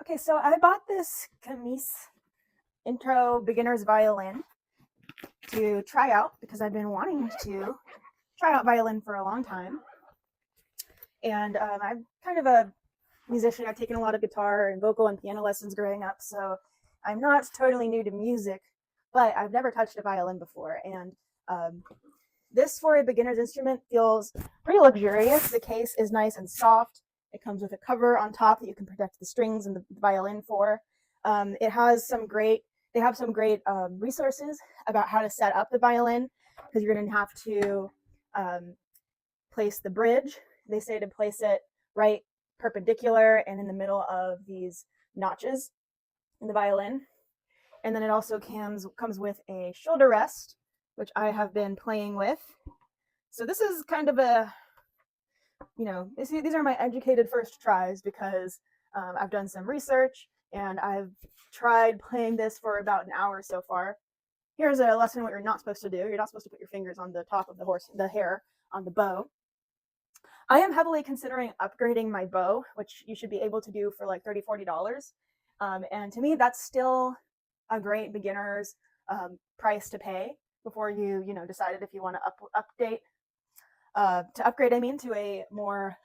Okay, so I bought this Camise Intro Beginner's Violin to try out because I've been wanting to try out violin for a long time. And I'm kind of a musician. I've taken a lot of guitar and vocal and piano lessons growing up, so I'm not totally new to music, but I've never touched a violin before. And this, for a beginner's instrument, feels pretty luxurious. The case is nice and soft. It comes with a cover on top that you can protect the strings and the violin for. It has some great, they have some great resources about how to set up the violin, because you're going to have to place the bridge. They say to place it right perpendicular and in the middle of these notches in the violin. And then it also comes with a shoulder rest, which I have been playing with. So this is kind of a, these are my educated first tries, because I've done some research and I've tried playing this for about an hour so far. Here's a lesson what you're not supposed to do. You're not supposed to put your fingers on the top of the hair on the bow. I am heavily considering upgrading my bow, which you should be able to do for like $30, $40. And to me, that's still a great beginner's price to pay before you decided if you want to upgrade, to a more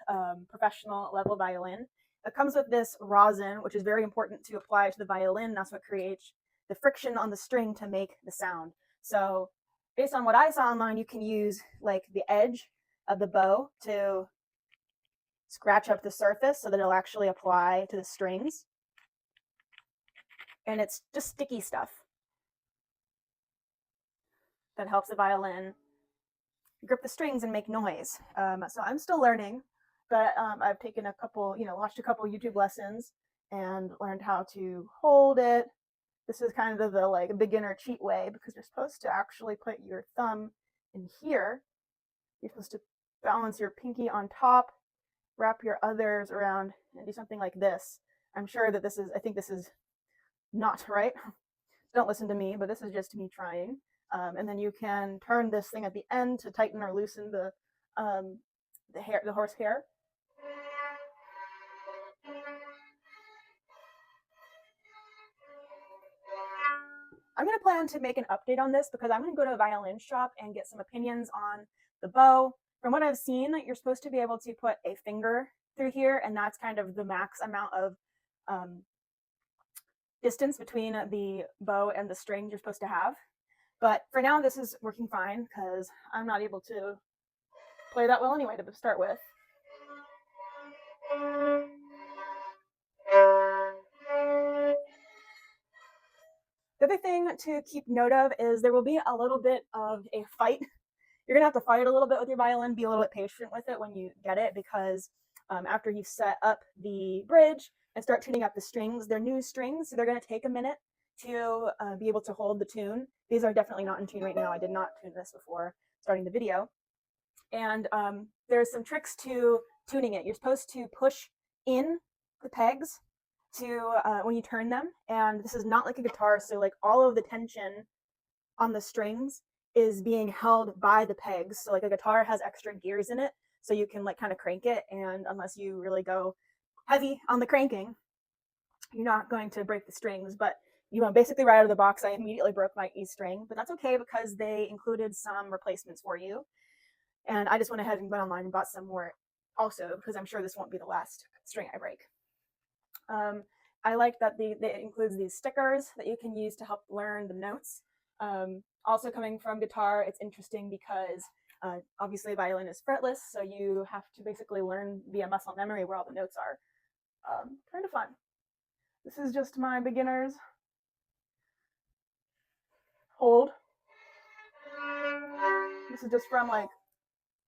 professional level violin. It comes with this rosin, which is very important to apply to the violin. That's what creates the friction on the string to make the sound. So based on what I saw online, you can use like the edge of the bow to scratch up the surface so that it'll actually apply to the strings. And it's just sticky stuff that helps the violin grip the strings and make noise. So I'm still learning, but I've taken a couple, watched a couple YouTube lessons and learned how to hold it. This is kind of the like beginner cheat way, because you're supposed to actually put your thumb in here. You're supposed to balance your pinky on top, wrap your others around, and do something like this. I'm sure that I think this is not right. Don't listen to me, but this is just me trying. And then you can turn this thing at the end to tighten or loosen the horse hair. I'm going to plan to make an update on this, because I'm going to go to a violin shop and get some opinions on the bow. From what I've seen, you're supposed to be able to put a finger through here, and that's kind of the max amount of distance between the bow and the strings you're supposed to have. But for now, this is working fine, because I'm not able to play that well anyway to start with. The other thing to keep note of is there will be a little bit of a fight. You're going to have to fight a little bit with your violin, be a little bit patient with it when you get it, because after you set up the bridge and start tuning up the strings, they're new strings, so they're going to take a minute to be able to hold the tune. These are definitely not in tune right now. I did not tune this before starting the video. And there's some tricks to tuning it. You're supposed to push in the pegs to when you turn them, and this is not like a guitar, so like all of the tension on the strings is being held by the pegs. So like a guitar has extra gears in it, so you can like kind of crank it, and unless you really go heavy on the cranking, you're not going to break the strings. But basically right out of the box, I immediately broke my E string, but that's okay, because they included some replacements for you. And I just went ahead and went online and bought some more also, because I'm sure this won't be the last string I break. I like that it includes these stickers that you can use to help learn the notes. Also coming from guitar, it's interesting because obviously violin is fretless, so you have to basically learn via muscle memory where all the notes are. Kind of fun. This is just my beginner's hold. This is just from like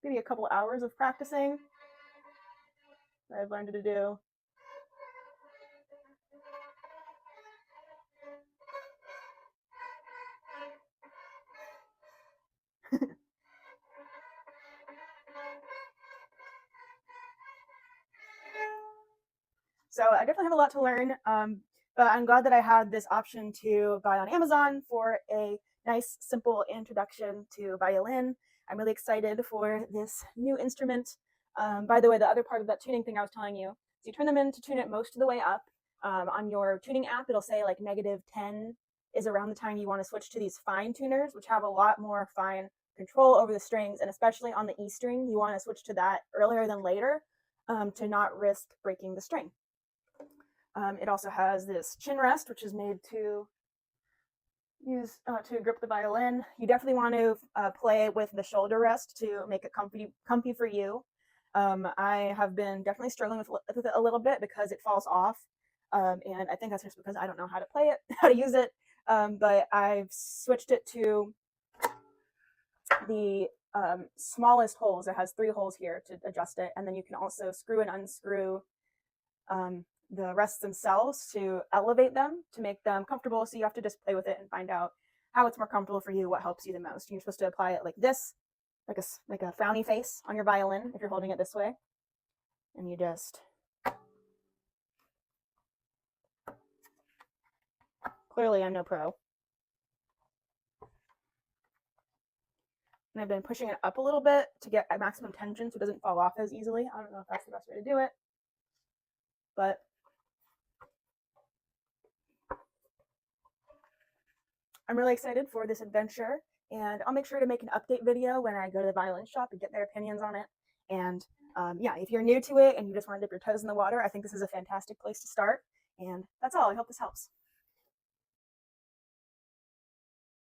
maybe a couple hours of practicing that I've learned to do. So I definitely have a lot to learn, but I'm glad that I had this option to buy on Amazon for a nice, simple introduction to violin. I'm really excited for this new instrument. By the way, the other part of that tuning thing I was telling you, so you turn them in to tune it most of the way up. On your tuning app, it'll say like -10 is around the time you want to switch to these fine tuners, which have a lot more fine control over the strings, and especially on the E string, you want to switch to that earlier than later to not risk breaking the string. It also has this chin rest, which is made to use to grip the violin. You definitely want to play with the shoulder rest to make it comfy for you. I have been definitely struggling with it a little bit because it falls off, and I think that's just because I don't know how to play it, how to use it. But I've switched it to the smallest holes. It has 3 holes here to adjust it, and then you can also screw and unscrew the rests themselves to elevate them, to make them comfortable. So you have to just play with it and find out how it's more comfortable for you, what helps you the most. You're supposed to apply it like this, like a frowny face on your violin if you're holding it this way. And you just clearly I'm no pro. And I've been pushing it up a little bit to get at maximum tension so it doesn't fall off as easily. I don't know if that's the best way to do it, but I'm really excited for this adventure, and I'll make sure to make an update video when I go to the violin shop and get their opinions on it. And yeah, if you're new to it and you just want to dip your toes in the water, I think this is a fantastic place to start. And that's all. I hope this helps.